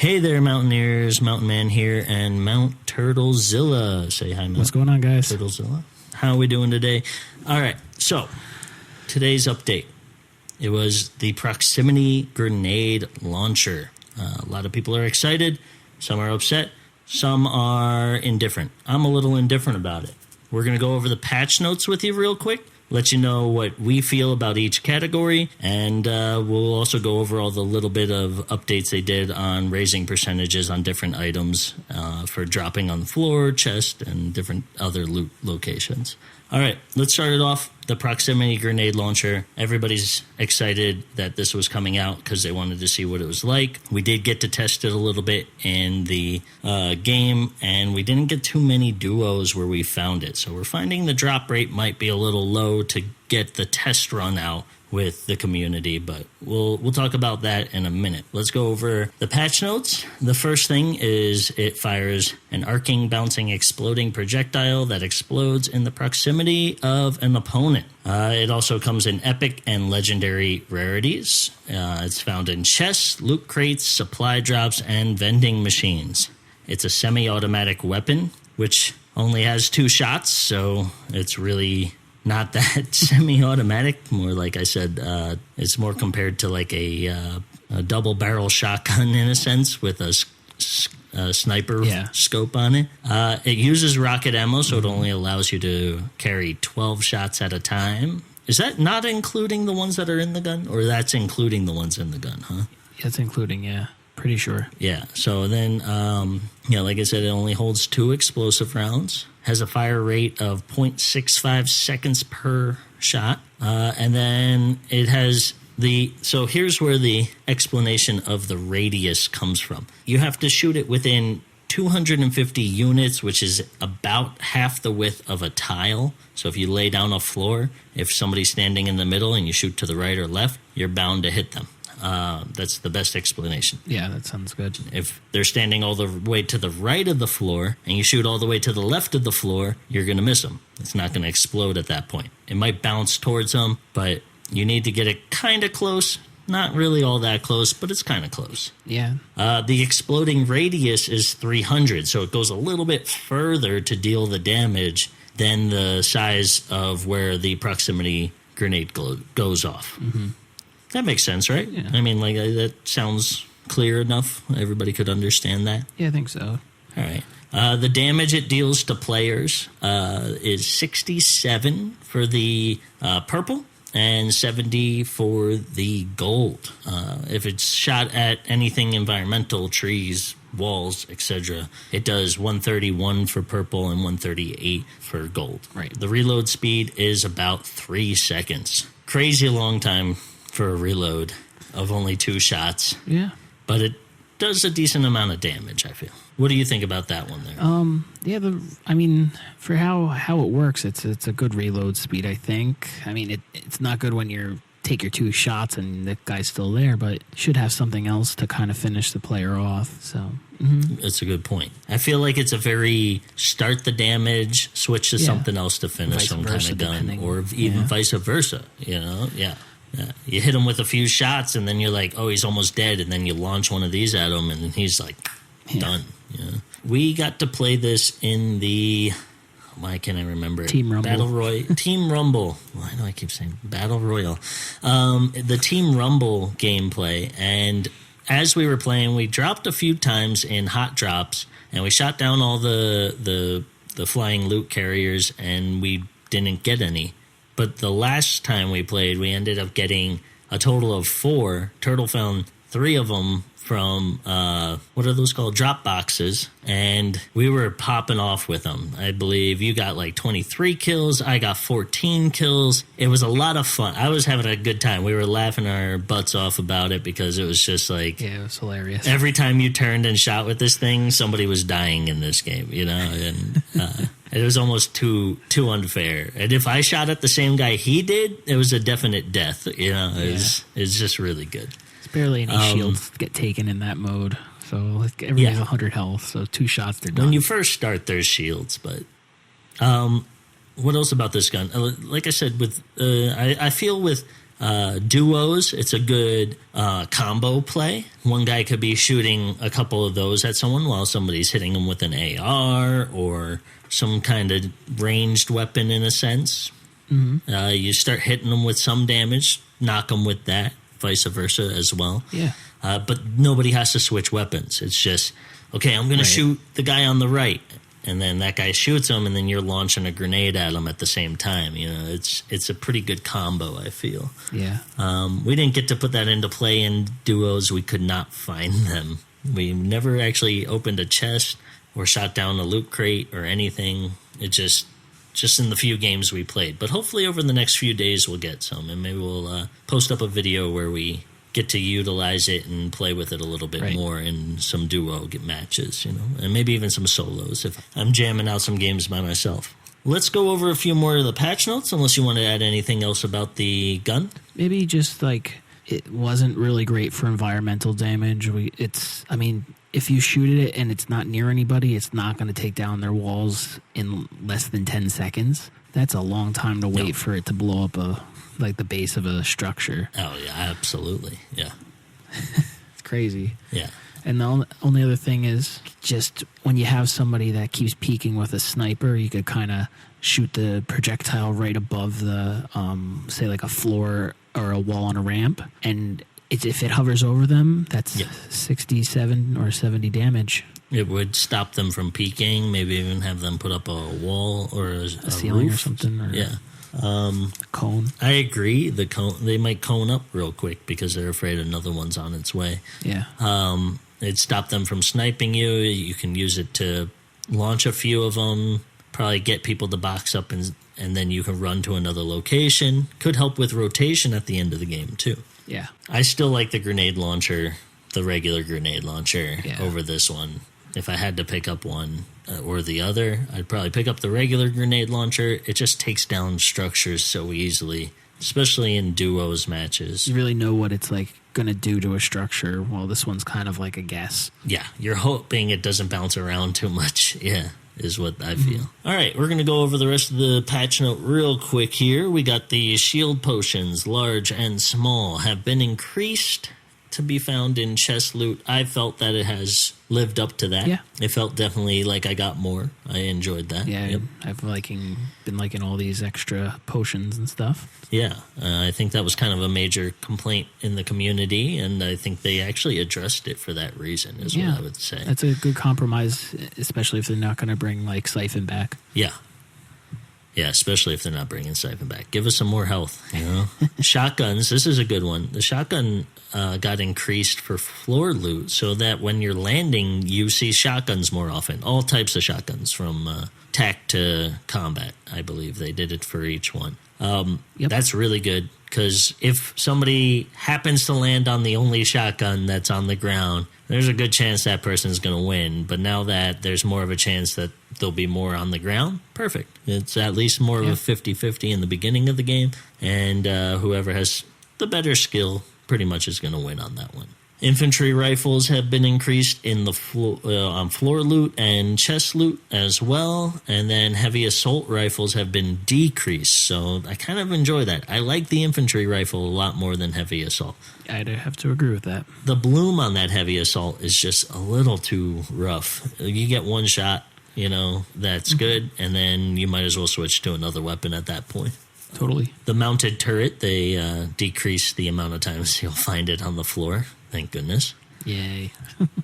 Hey there, Mountaineers. Mountain Man here and Mount Turtlezilla. Say hi, Mount. What's going on, guys? Turtlezilla. How are we doing today? All right, so today's update. It was the proximity grenade launcher. A lot of people are excited. Some are upset. Some are indifferent. I'm a little indifferent about it. We're going to go over the patch notes with you real quick. Let you know what we feel about each category, and we'll also go over all the little bit of updates they did on raising percentages on different items for dropping on the floor, chest, and different other loot locations. All right, let's start it off. The proximity grenade launcher. Everybody's excited that this was coming out because they wanted to see what it was like. We did get to test it a little bit in the game, and we didn't get too many duos where we found it. So we're finding the drop rate might be a little low to get the test run out with the community, but we'll talk about that in a minute. Let's go over the patch notes. The first thing is it fires an arcing, bouncing, exploding projectile that explodes in the proximity of an opponent. It also comes in epic and legendary rarities. It's found in chests, loot crates, supply drops, and vending machines. It's a semi-automatic weapon, which only has 2 shots, so it's really not that semi-automatic. More like I said, it's more compared to like a double-barrel shotgun in a sense with a sniper scope on it. It uses rocket ammo, so it only allows you to carry 12 shots at a time. Is that not including the ones that are in the gun, or that's including the ones in the gun, huh? That's including, yeah. Pretty sure. Yeah, so then, like I said, it only holds 2 explosive rounds, has a fire rate of 0.65 seconds per shot, and then it has so here's where the explanation of the radius comes from. You have to shoot it within 250 units, which is about half the width of a tile. So if you lay down a floor, if somebody's standing in the middle and you shoot to the right or left, you're bound to hit them. That's the best explanation. Yeah, that sounds good. If they're standing all the way to the right of the floor and you shoot all the way to the left of the floor, you're going to miss them. It's not going to explode at that point. It might bounce towards them, but you need to get it kind of close. Not really all that close, but it's kind of close. Yeah. The exploding radius is 300, so it goes a little bit further to deal the damage than the size of where the proximity grenade goes off. Mm-hmm. That makes sense, right? Yeah. I mean, like that sounds clear enough. Everybody could understand that. Yeah, I think so. All right. The damage it deals to players is 67 for the purple and 70 for the gold. If it's shot at anything environmental, trees, walls, etc., it does 131 for purple and 138 for gold. Right. The reload speed is about 3 seconds. Crazy long time for a reload of only 2 shots. Yeah. But it does a decent amount of damage, I feel. What do you think about that one there? For how it works, it's a good reload speed, I think. I mean, it's not good when you take your 2 shots and the guy's still there, but it should have something else to kind of finish the player off. So That's a good point. I feel like it's a very start the damage, switch to something else to finish some kind of gun, or even vice versa, Yeah. You hit him with a few shots, and then you're like, oh, he's almost dead, and then you launch one of these at him, and he's like, done. We got to play this in the, why can't I remember it? Team Rumble. Team Rumble. Why do I keep saying Battle Royale? The Team Rumble gameplay, and as we were playing, we dropped a few times in hot drops, and we shot down all the flying loot carriers, and we didn't get any. But the last time we played, we ended up getting a total of 4. Turtle found 3 of them from, what are those called? Drop boxes. And we were popping off with them. I believe you got like 23 kills. I got 14 kills. It was a lot of fun. I was having a good time. We were laughing our butts off about it because it was just like... Yeah, it was hilarious. Every time you turned and shot with this thing, somebody was dying in this game, And... it was almost too unfair. And if I shot at the same guy he did, it was a definite death. It's just really good. There's barely any shields get taken in that mode. So everybody's 100 health, so 2 shots, they're done. When you first start, there's shields, but... what else about this gun? Like I said, I feel with Duos, it's a good combo play. One guy could be shooting a couple of those at someone while somebody's hitting them with an AR or some kind of ranged weapon in a sense. You start hitting them with some damage, knock them with that, vice versa as well. Yeah. But nobody has to switch weapons. It's just, okay, I'm going to shoot the guy on the right. And then that guy shoots him, and then you're launching a grenade at him at the same time. You know, it's a pretty good combo, I feel. Yeah. We didn't get to put that into play in Duos. We could not find them. We never actually opened a chest or shot down a loot crate or anything. It just in the few games we played. But hopefully over the next few days we'll get some, and maybe we'll post up a video where we get to utilize it and play with it a little bit more in some duo matches, you know, and maybe even some solos if I'm jamming out some games by myself. Let's go over a few more of the patch notes, unless you want to add anything else about the gun. Maybe just like it wasn't really great for environmental damage. If you shoot it and it's not near anybody, it's not going to take down their walls in less than 10 seconds. That's a long time to wait for it to blow up the base of a structure. Oh, yeah, absolutely. Yeah. It's crazy. Yeah. And the only other thing is just when you have somebody that keeps peeking with a sniper, you could kind of shoot the projectile right above the, say, like a floor or a wall on a ramp. And if it hovers over them, that's 67 or 70 damage. It would stop them from peeking, maybe even have them put up a wall or a ceiling roof or something. Or cone. I agree. The cone, they might cone up real quick because they're afraid another one's on its way. Yeah. It'd stop them from sniping you. You can use it to launch a few of them, probably get people to box up, and then you can run to another location. Could help with rotation at the end of the game, too. Yeah. I still like the grenade launcher, the regular grenade launcher, over this one. If I had to pick up one or the other, I'd probably pick up the regular grenade launcher. It just takes down structures so easily, especially in duos matches. You really know what it's like going to do to a structure. Well, this one's kind of like a guess. Yeah, you're hoping it doesn't bounce around too much. Yeah, is what I feel. All right, we're going to go over the rest of the patch note real quick here. We got the shield potions, large and small, have been increased to be found in chest loot. I felt that it has lived up to that. Yeah. It felt definitely like I got more. I enjoyed that. Yeah, I've been liking all these extra potions and stuff. Yeah, I think that was kind of a major complaint in the community, and I think they actually addressed it for that reason, is what I would say. That's a good compromise, especially if they're not going to bring, like, Siphon back. Yeah. Yeah, especially if they're not bringing Siphon back. Give us some more health, you know? Shotguns, this is a good one. The shotgun got increased for floor loot so that when you're landing, you see shotguns more often. All types of shotguns, from tac to combat, I believe. They did it for each one. That's really good, because if somebody happens to land on the only shotgun that's on the ground, there's a good chance that person's going to win. But now that there's more of a chance that there'll be more on the ground, perfect. It's at least more of a 50-50 in the beginning of the game, and whoever has the better skill pretty much is going to win on that one. Infantry rifles have been increased in the on floor loot and chest loot as well, and then heavy assault rifles have been decreased, so I kind of enjoy that. I like the infantry rifle a lot more than heavy assault. I'd have to agree with that. The bloom on that heavy assault is just a little too rough. You get one shot, you know, that's good, and then you might as well switch to another weapon at that point. Totally. The mounted turret, they decreased the amount of times you'll find it on the floor. Thank goodness. Yay.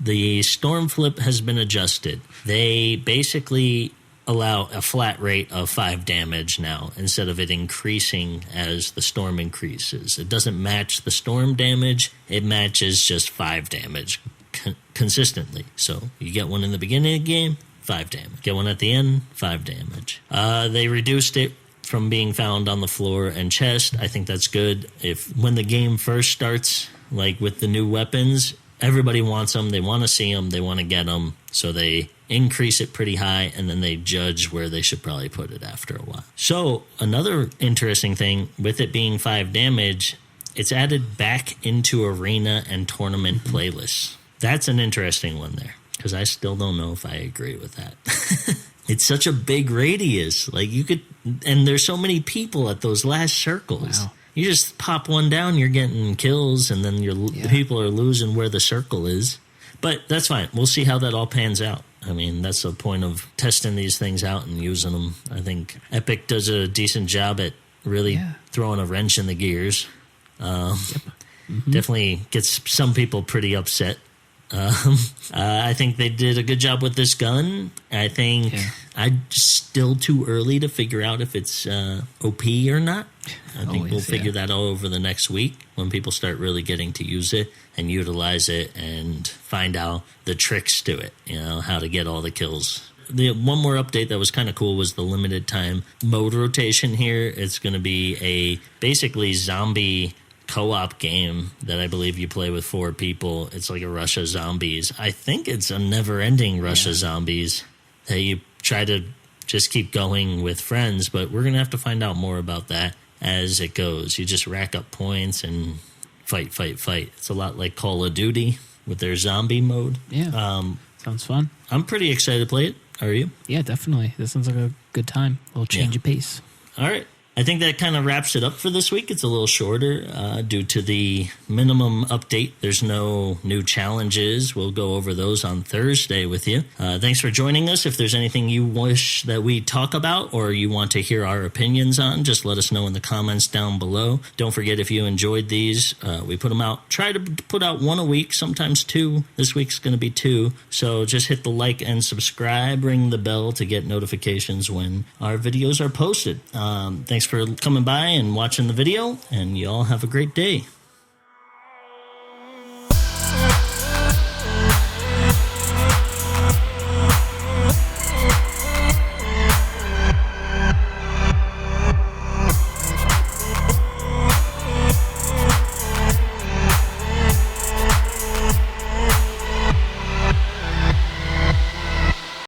The storm flip has been adjusted. They basically allow a flat rate of 5 damage now instead of it increasing as the storm increases. It doesn't match the storm damage. It matches just 5 damage consistently. So you get one in the beginning of the game, 5 damage. Get one at the end, 5 damage. They reduced it from being found on the floor and chest. I think that's good. When the game first starts, like with the new weapons, everybody wants them. They want to see them. They want to get them. So they increase it pretty high, and then they judge where they should probably put it after a while. So another interesting thing, with it being 5 damage, it's added back into arena and tournament playlists. That's an interesting one there, because I still don't know if I agree with that. It's such a big radius. Like, you could, and there's so many people at those last circles. Wow. You just pop one down, you're getting kills, and then the people are losing where the circle is. But that's fine. We'll see how that all pans out. I mean, that's the point of testing these things out and using them. I think Epic does a decent job at really throwing a wrench in the gears. Definitely gets some people pretty upset. I think they did a good job with this gun. I think I'm still too early to figure out if it's OP or not. I think we'll figure that out over the next week when people start really getting to use it and utilize it and find out the tricks to it, how to get all the kills. The one more update that was kind of cool was the limited time mode rotation here. It's going to be a basically zombie co-op game that I believe you play with 4 people. It's like a rush of zombies. I think it's a never-ending rush of zombies that you try to just keep going with friends, but we're going to have to find out more about that as it goes. You just rack up points and fight. It's a lot like Call of Duty with their zombie mode. Yeah, sounds fun. I'm pretty excited to play it. Are you? Yeah, definitely. This sounds like a good time. A little change of pace. All right. I think that kind of wraps it up for this week. It's a little shorter due to the minimum update. There's no new challenges. We'll go over those on Thursday with you. Thanks for joining us. If there's anything you wish that we talk about or you want to hear our opinions on, just let us know in the comments down below. Don't forget, if you enjoyed these, we put them out. Try to put out 1 a week, sometimes 2. This week's going to be 2. So just hit the like and subscribe. Ring the bell to get notifications when our videos are posted. Thanks for coming by and watching the video, and you all have a great day.